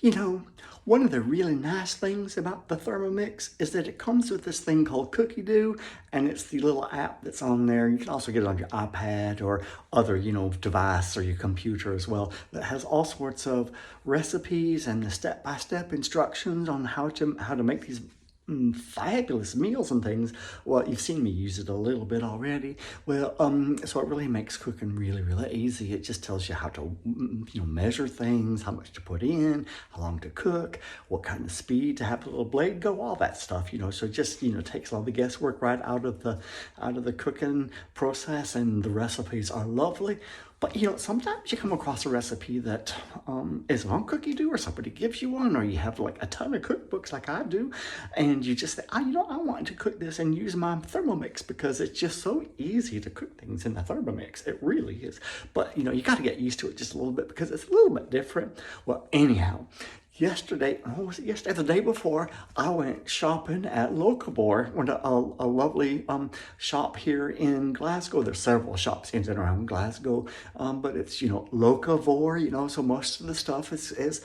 You know, one of the really nice things about the Thermomix is that it comes with this thing called Cookidoo, and it's the little app that's on there. You can also get it on your iPad or other, device or your computer as well, that has all sorts of recipes and the step-by-step instructions on how to make these fabulous meals and things. Well, you've seen me use it a little bit already. Well, so it really makes cooking really, really easy. It just tells you how to, measure things, how much to put in, how long to cook, what kind of speed to have the little blade go, all that stuff. So it just, takes all the guesswork right out of the cooking process, and the recipes are lovely. But sometimes you come across a recipe that is on Cookidoo, or somebody gives you one, or you have like a ton of cookbooks like I do, and you just say, I want to cook this and use my Thermomix because it's just so easy to cook things in the Thermomix. It really is. But you got to get used to it just a little bit because it's a little bit different. Well, anyhow, the day before, I went shopping at Locavore, a lovely shop here in Glasgow. There's several shops in and around Glasgow, but it's, Locavore, so most of the stuff is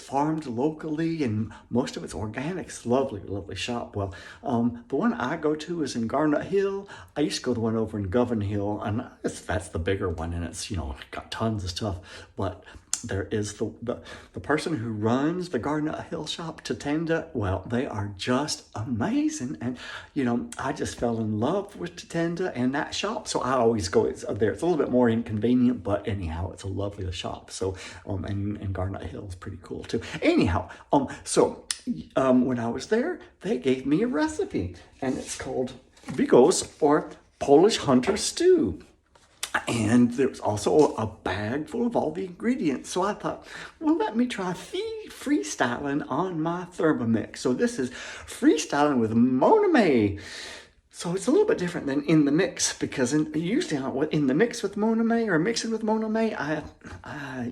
farmed locally, and most of it's organic. It's a lovely, lovely shop. Well, the one I go to is in Garnethill. I used to go to one over in Garnethill, and that's the bigger one, and it's, got tons of stuff, but there is the person who runs the Garnethill shop, Tatenda. Well, they are just amazing, and I just fell in love with Tatenda and that shop, so I always go there. It's a little bit more inconvenient, but anyhow, it's a lovely shop. So and Garnethill is pretty cool too. Anyhow, when I was there, they gave me a recipe, and it's called Bigos, or Polish Hunter Stew. And there was also a bag full of all the ingredients. So I thought, well, let me try freestyling on my Thermomix. So this is freestyling with Mona Mae. So it's a little bit different than in the mix, because usually in the mix with Mona Mae, or mixing with Mona Mae, I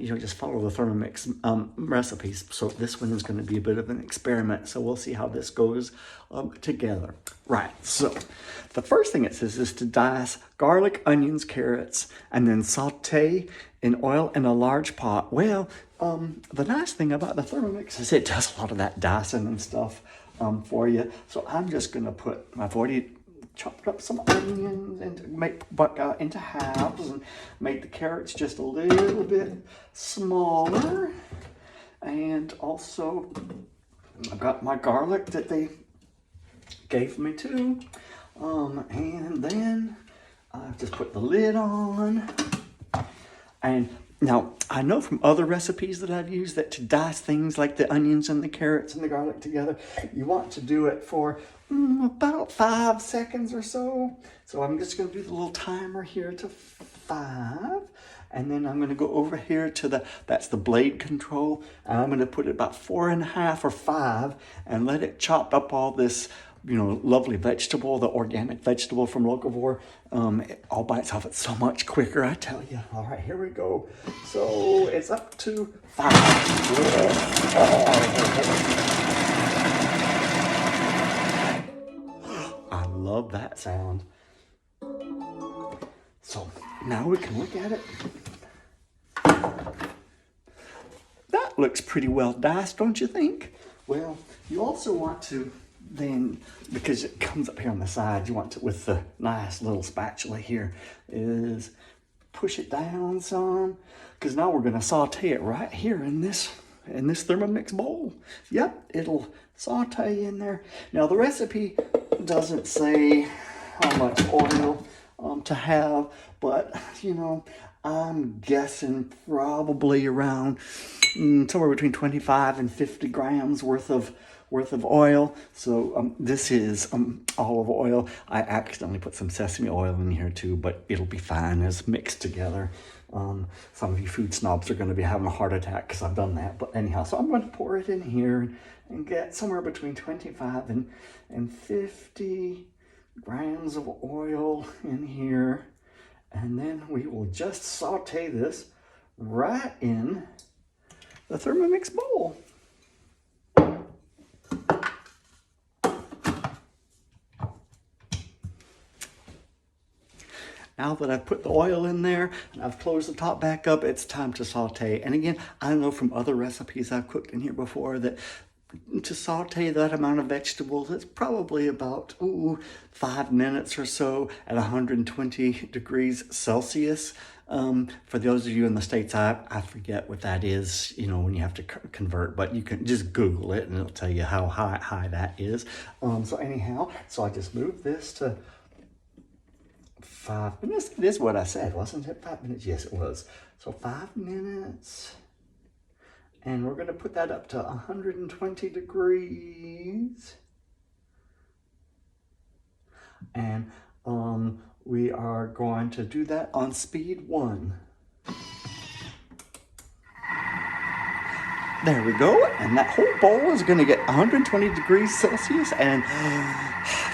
just follow the Thermomix recipes. So this one is going to be a bit of an experiment. So we'll see how this goes together. Right, so the first thing it says is to dice garlic, onions, carrots, and then saute in oil in a large pot. Well, the nice thing about the Thermomix is it does a lot of that dicing and stuff for you. So I'm just going to I've already chopped up some onions and into halves, and made the carrots just a little bit smaller. And also, I've got my garlic that they gave me too. And then I just put the lid on. And now, I know from other recipes that I've used that to dice things like the onions and the carrots and the garlic together, you want to do it for about 5 seconds or so. So I'm just going to do the little timer here to 5. And then I'm going to go over here to that's the blade control. And I'm going to put it about 4.5 or 5 and let it chop up all this, lovely vegetable, the organic vegetable from Locavore, all by itself. It's so much quicker, I tell you. All right, here we go. So it's up to 5. I love that sound. So now we can look at it. That looks pretty well diced, don't you think? Well, you also want to then, because it comes up here on the side, you want to, with the nice little spatula here, is push it down some, because now we're going to saute it right here in this Thermomix bowl. Yep, it'll saute in there. Now the recipe doesn't say how much oil to have, but I'm guessing probably around somewhere between 25 and 50 grams worth of oil. So this is olive oil. I accidentally put some sesame oil in here too, but it'll be fine. It's mixed together. Some of you food snobs are going to be having a heart attack because I've done that. But anyhow, so I'm going to pour it in here and get somewhere between 25 and 50 grams of oil in here. And then we will just saute this right in the Thermomix bowl. Now that I've put the oil in there and I've closed the top back up, it's time to saute. And again, I know from other recipes I've cooked in here before that to saute that amount of vegetables, it's probably about 5 minutes or so at 120 degrees Celsius. For those of you in the States, I forget what that is, you know, when you have to convert, but you can just Google it and it'll tell you how high that is. So anyhow, so I just moved this to 5 minutes. It is what I said, wasn't it? 5 minutes? Yes, it was. So 5 minutes. And we're going to put that up to 120 degrees. And we are going to do that on speed 1. There we go. And that whole bowl is going to get 120 degrees Celsius and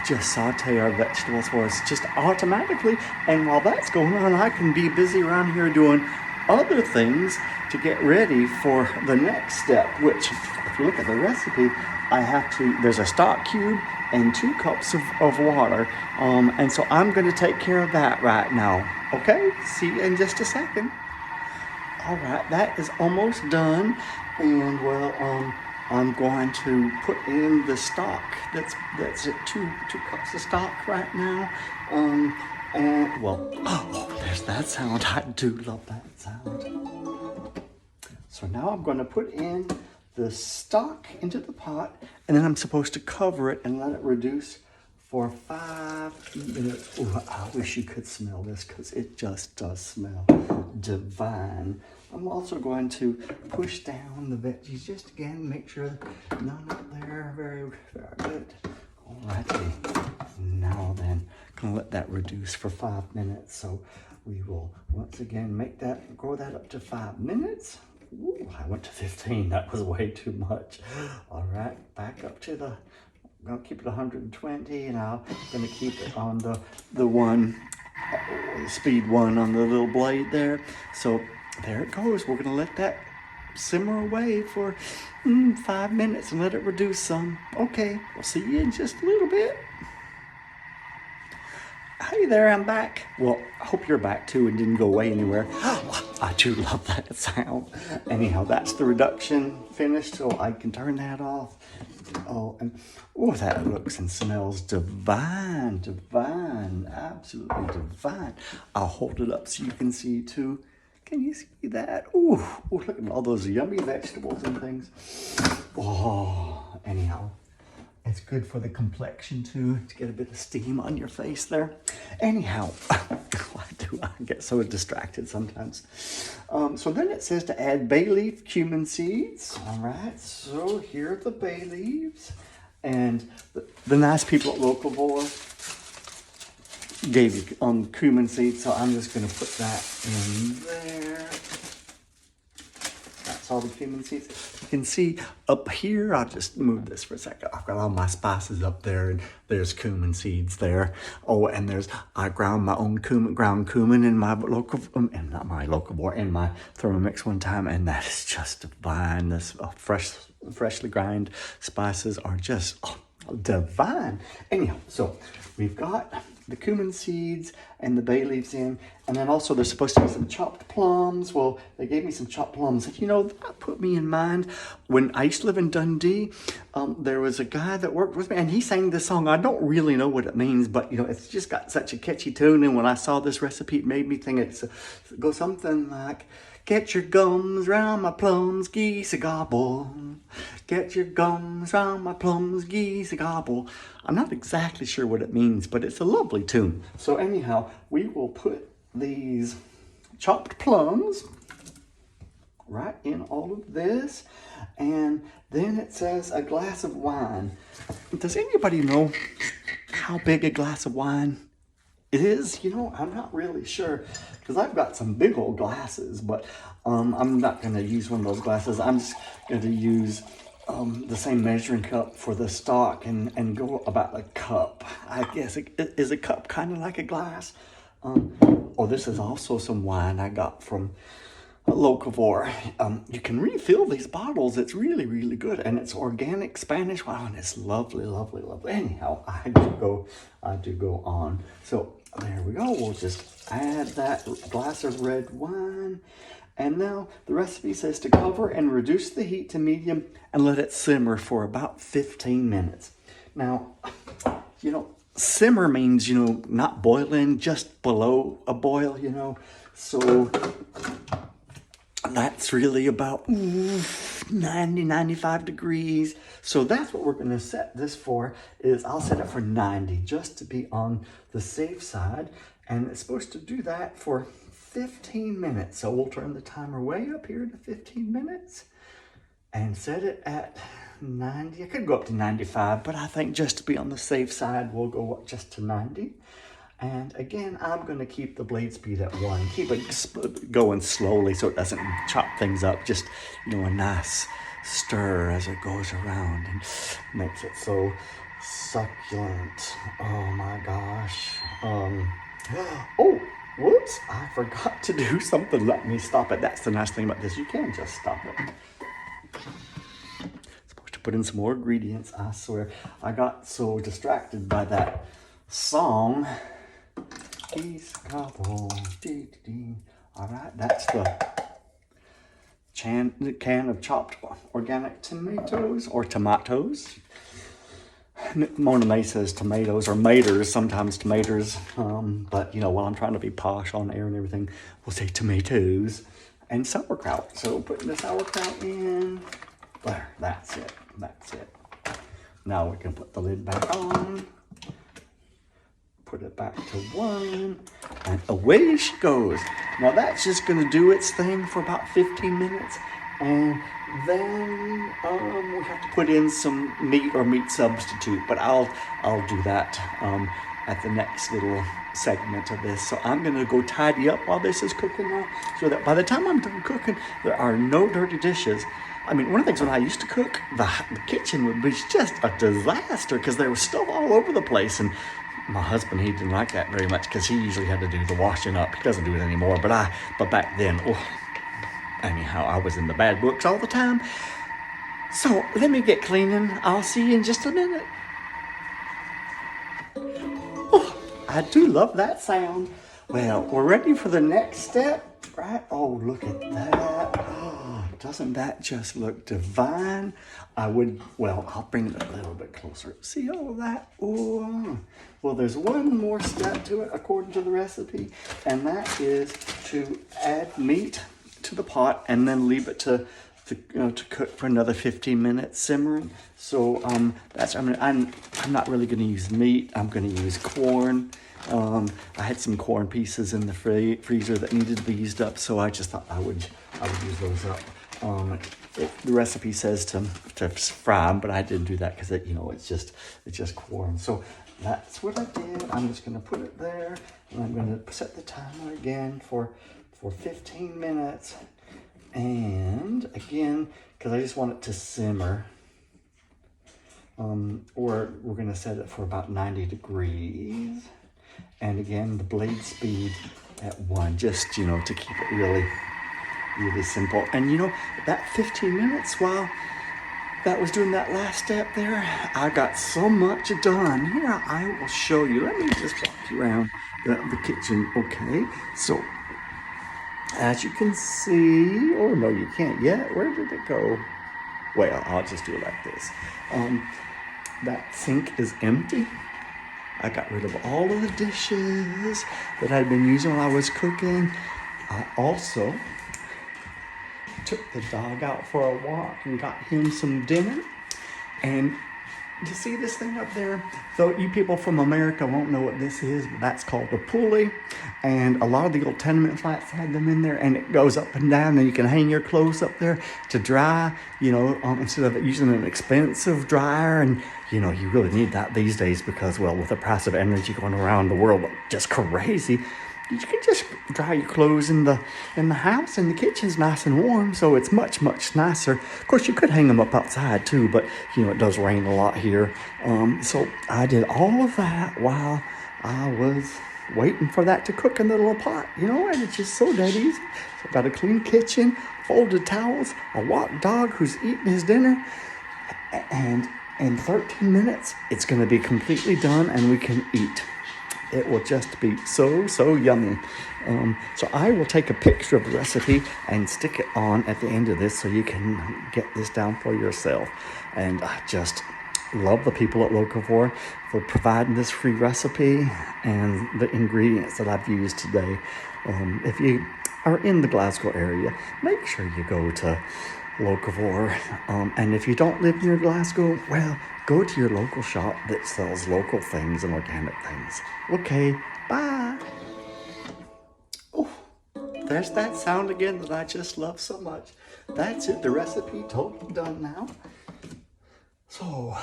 just saute our vegetables for us just automatically. And while that's going on, I can be busy around here doing other things to get ready for the next step, which if you look at the recipe, I have to, there's a stock cube and 2 cups of water. And so I'm going to take care of that right now. Okay, see you in just a second. All right, that is almost done. And well, I'm going to put in the stock. That's it, 2 cups of stock right now. And well, there's that sound. I do love that sound. So now I'm going to put in the stock into the pot, and then I'm supposed to cover it and let it reduce for 5 minutes. Ooh, I wish you could smell this because it just does smell divine. I'm also going to push down the veggies just again, make sure none up there. Very, very good. All righty. Now then, gonna let that reduce for 5 minutes. So we will once again grow that up to 5 minutes. Ooh, I went to 15. That was way too much. All right, back up to I'm gonna keep it 120, and I'm gonna keep it on the one speed 1 on the little blade there. So there it goes. We're gonna let that simmer away for 5 minutes and let it reduce some. Okay, we'll see you in just a little bit. Hey there, I'm back. Well, I hope you're back too and didn't go away anywhere. I do love that sound. Anyhow, that's the reduction finished, so I can turn that off. Oh, and that looks and smells divine, divine, absolutely divine. I'll hold it up so you can see too. Can you see that? Ooh, look at all those yummy vegetables and things. Oh, anyhow. It's good for the complexion too, to get a bit of steam on your face there. Anyhow, I get so distracted sometimes. So then it says to add bay leaf, cumin seeds. All right, so here are the bay leaves. And the nice people at Locavore gave you cumin seeds, so I'm just gonna put that in there. That's all the cumin seeds. You can see up here, I'll just move this for a second. I've got all my spices up there, and there's cumin seeds there. Oh, and I ground my own ground cumin in my not my Locavore, in my Thermomix one time, and that is just divine. This freshly ground spices are just divine. Anyhow, so we've got the cumin seeds and the bay leaves in, and then also there's supposed to be some chopped plums. Well, they gave me some chopped plums. You know, that put me in mind when I used to live in Dundee. There was a guy that worked with me, and he sang this song. I don't really know what it means, but you know, it's just got such a catchy tune. And when I saw this recipe, it made me think it goes something like, "Get your gums round my plums, geese a gobble. Get your gums round my plums, geese a gobble." I'm not exactly sure what it means, but it's a lovely tune. So anyhow, we will put these chopped plums right in all of this. And then it says a glass of wine. Does anybody know how big a glass of wine it is? You know, I'm not really sure, because I've got some big old glasses, but I'm not going to use one of those glasses. I'm just going to use the same measuring cup for the stock and go about a cup. I guess is a cup kind of like a glass. Oh, this is also some wine I got from Locavore. You can refill these bottles. It's really, really good, and it's organic Spanish wine. It's lovely, lovely, lovely. Anyhow, I do go on. So there we go. We'll just add that glass of red wine. And now the recipe says to cover and reduce the heat to medium and let it simmer for about 15 minutes. Now, you know, simmer means, you know, not boiling, just below a boil, you know. So that's really about 90, 95 degrees. So that's what we're going to set this for, is I'll set it for 90 just to be on the safe side. And it's supposed to do that for 15 minutes. So we'll turn the timer way up here to 15 minutes and set it at 90. I could go up to 95, but I think just to be on the safe side, we'll go up just to 90. And again, I'm going to keep the blade speed at 1. Keep it going slowly so it doesn't chop things up. Just, you know, a nice stir as it goes around and makes it so succulent. Oh my gosh. Oh, whoops, I forgot to do something. Let me stop it. That's the nice thing about this. You can just stop it. Supposed to put in some more ingredients, I swear. I got so distracted by that song. All right, that's the can of chopped organic tomatoes or tomatoes. Mona Mae says tomatoes or maters, sometimes tomatoes. But you know, while I'm trying to be posh on air and everything, we'll say tomatoes and sauerkraut. So putting the sauerkraut in, there, that's it, that's it. Now we can put the lid back on. Put it back to 1, and away she goes. Now that's just gonna do its thing for about 15 minutes, and then we have to put in some meat or meat substitute, but I'll do that at the next little segment of this. So I'm gonna go tidy up while this is cooking now, so that by the time I'm done cooking, there are no dirty dishes. I mean, one of the things when I used to cook, the kitchen would be just a disaster because there was stuff all over the place, and my husband, he didn't like that very much because he usually had to do the washing up. He doesn't do it anymore, but back then, oh, anyhow, I was in the bad books all the time. So let me get cleaning. I'll see you in just a minute. Oh, I do love that sound. Well, we're ready for the next step, right? Oh, look at that. Oh, doesn't that just look divine? I'll bring it a little bit closer. See all of that? Oh, well, there's one more step to it according to the recipe, and that is to add meat to the pot and then leave it to cook for another 15 minutes simmering. So I'm not really going to use meat. I'm going to use corn. I had some corn pieces in the freezer that needed to be used up, so I just thought I would use those up. The recipe says to fry them, but I didn't do that because it's just corn. So that's what I did. I'm just going to put it there, and I'm going to set the timer again for 15 minutes. And again, because I just want it to simmer, or we're going to set it for about 90 degrees. And again, the blade speed at 1, just, to keep it really, really simple. And that 15 minutes while that was doing that last step there, I got so much done. Here, I will show you. Let me just walk you around the kitchen. Okay, so as you can see, oh no, you can't yet. Where did it go? Well, I'll just do it like this. That sink is empty. I got rid of all of the dishes that I'd been using while I was cooking. I also took the dog out for a walk and got him some dinner. And you see this thing up there? Though you people from America won't know what this is, but that's called a pulley. And a lot of the old tenement flats had them in there, and it goes up and down, and you can hang your clothes up there to dry, instead of using an expensive dryer. And, you really need that these days because, well, with the price of energy going around the world just crazy, you can just dry your clothes in the house, and the kitchen's nice and warm, so it's much, much nicer. Of course, you could hang them up outside too, but it does rain a lot here. So I did all of that while I was waiting for that to cook in the little pot, and it's just so dead easy. So I've got a clean kitchen, folded towels, a walk dog who's eating his dinner, and in 13 minutes, it's going to be completely done, and we can eat. It will just be so, so yummy. So I will take a picture of the recipe and stick it on at the end of this so you can get this down for yourself. And I just love the people at Locavore for providing this free recipe and the ingredients that I've used today. If you are in the Glasgow area, make sure you go to Locavore. And if you don't live near Glasgow, well, go to your local shop that sells local things and organic things. Okay, bye. Oh, there's that sound again that I just love so much. That's it, the recipe totally done now. So,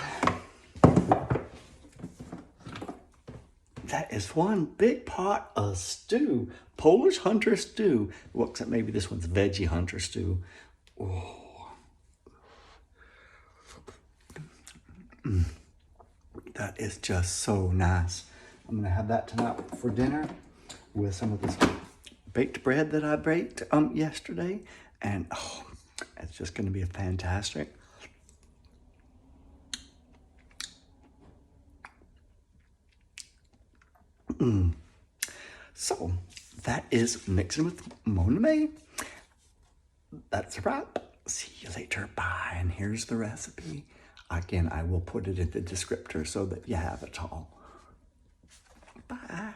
that is one big pot of stew. Polish hunter stew. Well, except maybe this one's veggie hunter stew. Oh. That is just so nice. I'm gonna have that tonight for dinner with some of this baked bread that I baked yesterday. And oh, it's just gonna be fantastic. So that is Mixing with Mona Mae. That's a wrap. See you later. Bye. And here's the recipe. Again, I will put it in the descriptor so that you have it all. Bye.